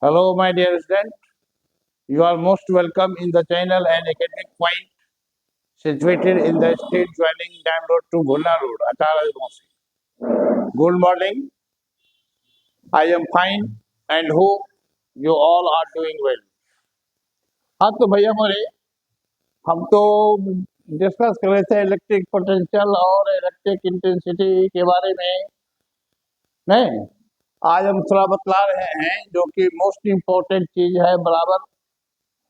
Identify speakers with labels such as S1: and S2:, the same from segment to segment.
S1: Hello, my dear student. You are most welcome in the channel and academic point situated in the state joining Dam Road to Bhulna Road, Atara Mosi. Good morning. I am fine and hope you all are doing well. हाँ तो भैया हमारे हम तो discuss कर रहे थे electric potential और इलेक्ट्रिक इंटेंसिटी के बारे में। नहीं, आज हम थोड़ा बतला रहे हैं जो कि मोस्ट इम्पोर्टेंट चीज है, बराबर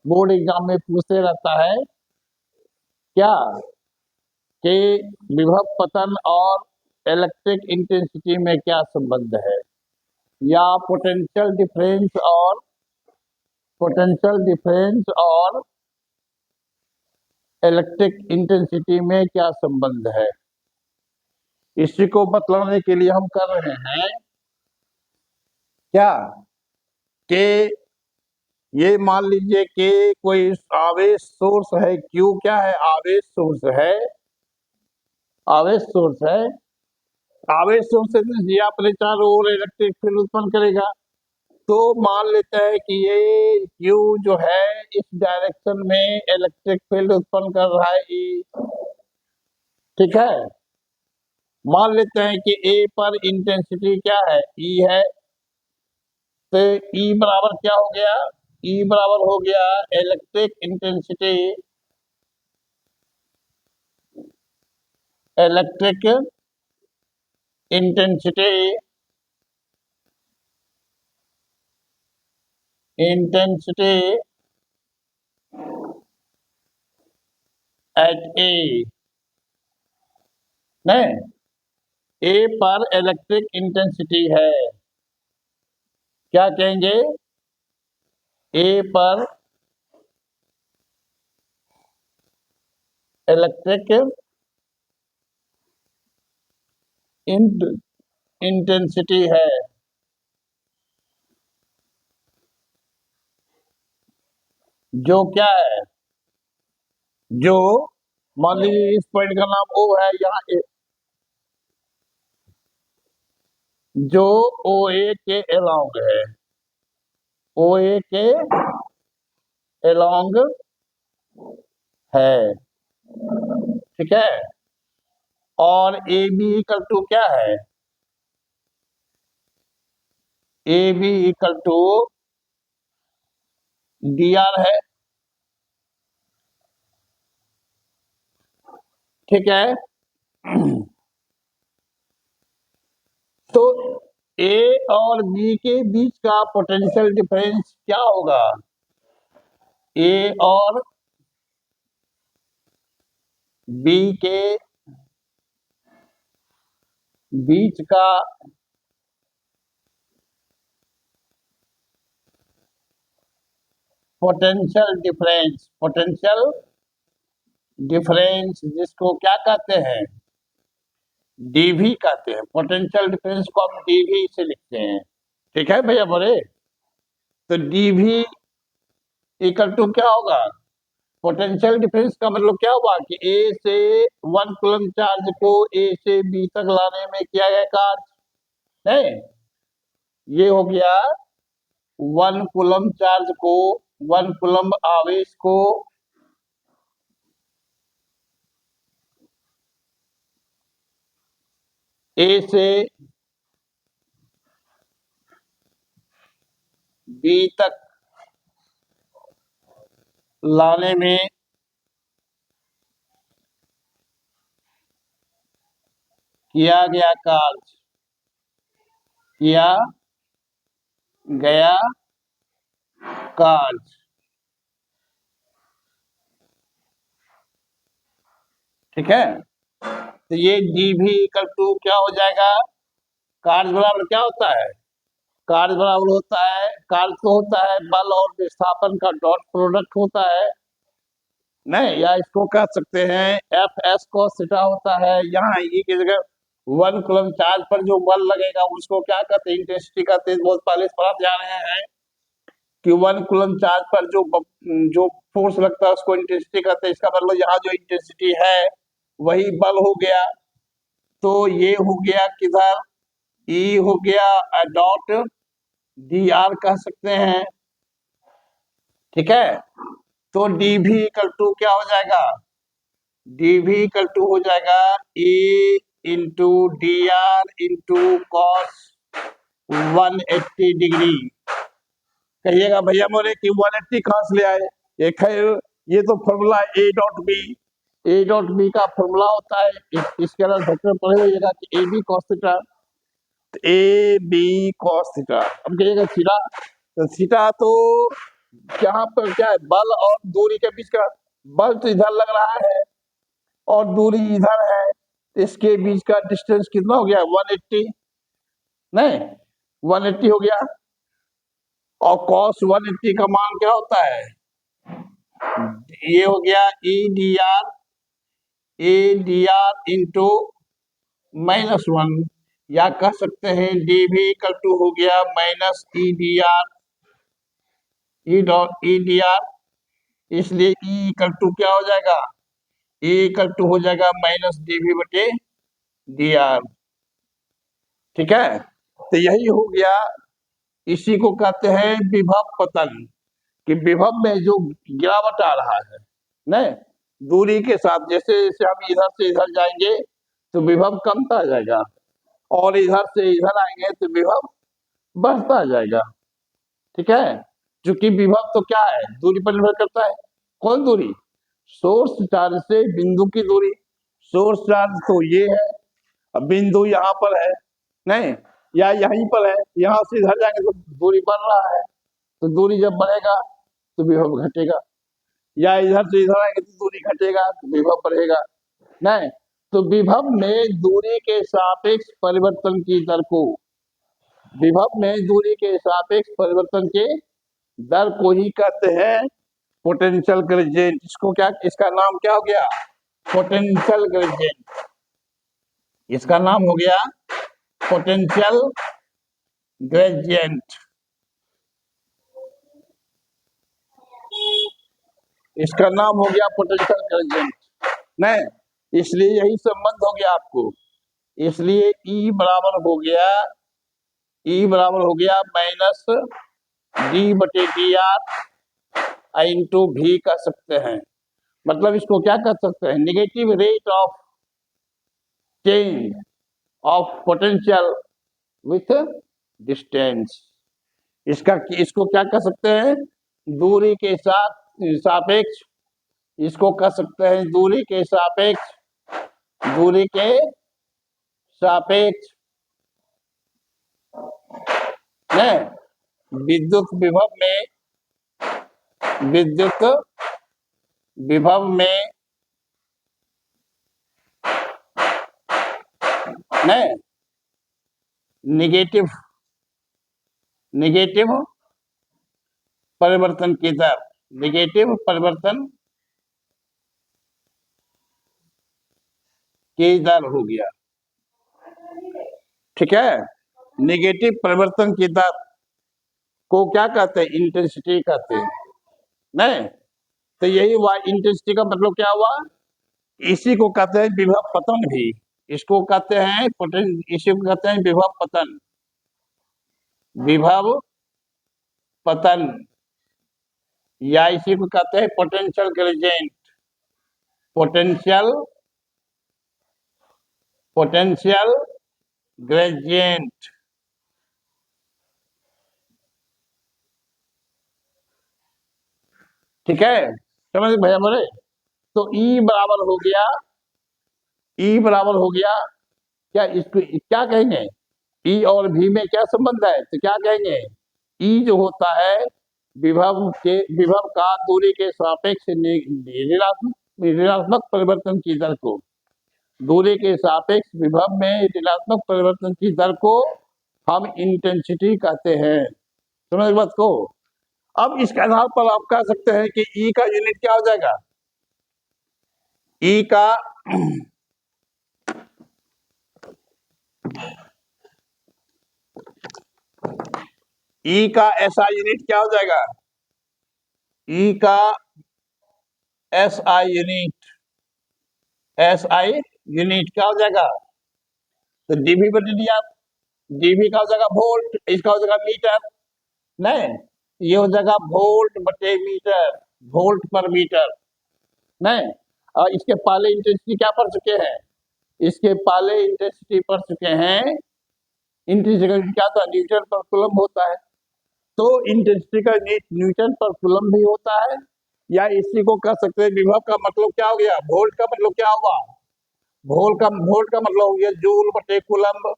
S1: बोर्ड एग्जाम में पूछते रहता है क्या कि विभव पतन और इलेक्ट्रिक इंटेंसिटी में क्या संबंध है, या पोटेंशियल डिफरेंस और इलेक्ट्रिक इंटेंसिटी में क्या संबंध है। इसी को बतलाने के लिए हम कर रहे हैं क्या कि ये मान लीजिए कि कोई आवेश सोर्स है, क्यू क्या है, आवेश सोर्स है। आवेश सोर्स से अपने चारों ओर इलेक्ट्रिक फील्ड उत्पन्न करेगा। तो मान लेते हैं कि ये क्यू जो है इस डायरेक्शन में इलेक्ट्रिक फील्ड उत्पन्न कर रहा है, ई। ठीक है, मान लेते हैं कि ए पर इंटेंसिटी क्या है, ई है। तो ई बराबर क्या हो गया, ई बराबर हो गया electric intensity, electric intensity intensity at A. नहीं, ए पर इलेक्ट्रिक इंटेंसिटी है, क्या कहेंगे, ए पर इलेक्ट्रिक इंटेंसिटी है। जो क्या है, जो मान लीजिए इस पॉइंट का नाम ओ है, यहाँ जो ओ ए के अलोंग है, ओ ए के अलोंग है। ठीक है, और ए बी इक्वल टू क्या है, A B equal to D R है। ठीक है, तो ए और बी के बीच का पोटेंशियल डिफरेंस क्या होगा, ए और बी के बीच का पोटेंशियल डिफरेंस जिसको क्या कहते हैं, डीवी कहते हैं। पोटेंशियल डिफरेंस को हम डीवी से लिखते हैं। ठीक है भैया बोले, तो डीवी इक्वल टू क्या होगा, पोटेंशियल डिफरेंस का मतलब क्या हुआ कि ए से 1 कूलम चार्ज को ए से बी तक लाने में किया गया कार्य। नहीं, ये हो गया 1 कूलम चार्ज को, 1 कूलम आवेश को ए से बी तक लाने में किया गया कार्य। ठीक है, तो ये डी भी इक्वल टू क्या हो जाएगा, कार्य बराबर क्या होता है, कार्य बराबर होता है, कार्य तो होता है बल और विस्थापन का डॉट प्रोडक्ट होता है। नहीं, या इसको कह सकते हैं एफ एस cos थीटा होता है। यहाँ ई की जगह 1 कूलम चार्ज पर जो बल लगेगा उसको क्या कहते हैं, इंटेंसिटी कहते हैं। बहुत पहले से पढ़ा जा रहे हैं कि 1 कूलम चार्ज पर जो फोर्स लगता है उसको इंटेंसिटी कहते हैं। इसका मतलब यहाँ जो इंटेंसिटी है वही बल हो गया। तो ये हो गया किधर, ई हो गया डॉट डी आर कह सकते हैं। ठीक है, तो डी भी इक्वल टू क्या हो जाएगा, डी भी इक्वल टू हो जाएगा A into D R into cos 180 degree. कहिएगा भैया मोरे कि 180 कहां से ले आए, ये खैर ये तो formula A dot B, A dot B का फॉर्मूला होता है। इसके अलावा वेक्टर पढ़े होइएगा कि A B cos theta, A B cos theta. अब कहिएगा थीटा, तो थीटा तो यहाँ पर क्या है, बल और दूरी के बीच का, बल तो इधर लग रहा है और दूरी इधर है, तो इसके बीच का डिस्टेंस कितना हो गया, 180, नहीं 180 हो गया। और cos 180 का मान क्या होता है, ये हो गया ए डी आर इंटू -1, या कह सकते हैं डी भी इक्वल टू हो गया माइनस ई डी आर, इसलिए ई इक्वल टू क्या हो जाएगा, ए इक्वल टू हो जाएगा माइनस डी भी बटे डी आर। ठीक है, तो यही हो गया, इसी को कहते हैं विभव पतन, कि विभव में जो गिरावट आ रहा है नहीं, दूरी के साथ, जैसे जैसे हम इधर से इधर जाएंगे तो विभव कमता जाएगा, और इधर से इधर आएंगे तो विभव बढ़ता जाएगा। ठीक है, क्योंकि विभव तो क्या है, दूरी पर निर्भर करता है। कौन दूरी, सोर्स चार्ज से बिंदु की दूरी, सोर्स चार्ज तो ये है, अब बिंदु यहाँ पर है नहीं, या यहीं पर है, यहाँ से इधर जाएंगे तो दूरी बढ़ रहा है, तो दूरी जब बढ़ेगा तो विभव घटेगा, या इधर से इधर आएंगे तो दूरी घटेगा तो विभव बढ़ेगा नहीं। तो विभव में दूरी के सापेक्ष परिवर्तन की दर को, विभव में दूरी के सापेक्ष परिवर्तन के दर को ही कहते हैं पोटेंशियल ग्रेडियंट। इसको क्या, इसका नाम क्या हो गया, पोटेंशियल ग्रेडियंट, इसका नाम हो गया पोटेंशियल ग्रेडियंट, इसका नाम हो गया पोटेंशियल ग्रेडियंट नहीं, इसलिए यही संबंध हो गया आपको, इसलिए E बराबर हो गया, E बराबर हो गया माइनस डी बटे डी आर इंटू भी कह सकते हैं। मतलब इसको क्या कह सकते हैं, negative rate of change of potential with distance. इसको क्या कह सकते हैं, दूरी के साथ सापेक्ष, इसको कह सकते हैं दूरी के सापेक्ष, दूरी के सापेक्ष विद्युत विभव में, विद्युत विभव में नेगेटिव, नेगेटिव परिवर्तन की दर, नेगेटिव परिवर्तन की दर हो गया। ठीक है, नेगेटिव परिवर्तन की दर को क्या कहते हैं, इंटेंसिटी कहते हैं नहीं। तो यही हुआ, इंटेंसिटी का मतलब क्या हुआ, इसी को कहते हैं विभव पतन भी, इसको कहते हैं इसी को कहते हैं विभव पतन, विभव पतन, या इसी को कहते हैं potential gradient, potential potential gradient. ठीक है, समझ भैया बोले, तो E बराबर हो गया, E बराबर हो गया क्या, इसको क्या कहेंगे, E और V में क्या संबंध है, तो क्या कहेंगे, E जो होता है विभव का दूरी के सापेक्ष ऋणात्मक परिवर्तन की दर को, दूरी के सापेक्ष विभव में ऋणात्मक परिवर्तन की दर को हम इंटेंसिटी कहते हैं। समझ बात को। अब इसके आधार पर आप कह सकते हैं कि E का यूनिट क्या हो जाएगा, E का E का SI यूनिट क्या हो जाएगा, E का SI यूनिट, SI यूनिट क्या हो जाएगा, तो डीवी बटे डी आर, डीवी का हो जाएगा वोल्ट, इसका हो जाएगा मीटर, नहीं, ये हो जाएगा वोल्ट बटे मीटर, वोल्ट पर मीटर। नहीं, और इसके पहले इंटेंसिटी क्या पढ़ चुके हैं, इसके पहले इंटेंसिटी पढ़ चुके हैं, इंटेंसिटी क्या था, न्यूटन पर कूलम होता है। तो इंटेंसिटी का न्यूटन पर कूलम भी होता है, या इसी को कह सकते हैं विभव का मतलब क्या हो गया, वोल्ट का मतलब क्या हुआ, वोल्ट का मतलब हो गया जूल बटे कूलम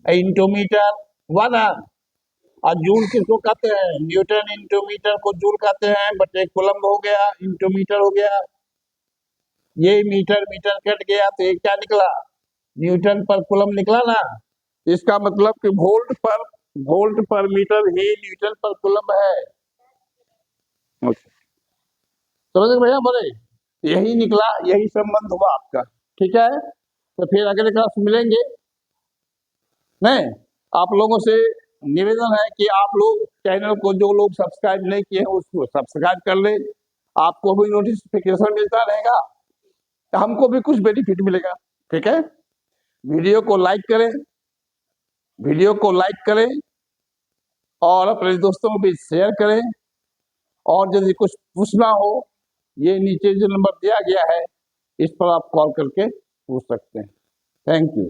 S1: इंटू मीटर, हुआ ना। और जूल किसको कहते हैं, न्यूटन इंटू मीटर को जूल कहते हैं, बटे कूलम हो गया इंटू मीटर हो गया। ये मीटर मीटर कट गया तो ये क्या निकला, न्यूटन पर कूलम निकला ना। इसका मतलब कि वोल्ट पर मीटर ही न्यूटन पर कूलम है। समझ गए भैया बोले, यही निकला, यही संबंध हुआ आपका। ठीक है, तो फिर अगले क्लास में मिलेंगे। नहीं, आप लोगों से निवेदन है कि आप लोग चैनल को, जो लोग सब्सक्राइब नहीं किए हैं उसको सब्सक्राइब कर ले, आपको भी नोटिफिकेशन मिलता रहेगा, तो हमको भी कुछ बेनिफिट मिलेगा। ठीक है, वीडियो को लाइक करें, वीडियो को लाइक करें और अपने दोस्तों को भी शेयर करें, और यदि कुछ पूछना हो, ये नीचे जो नंबर दिया गया है इस पर आप कॉल करके पूछ सकते हैं। Thank you.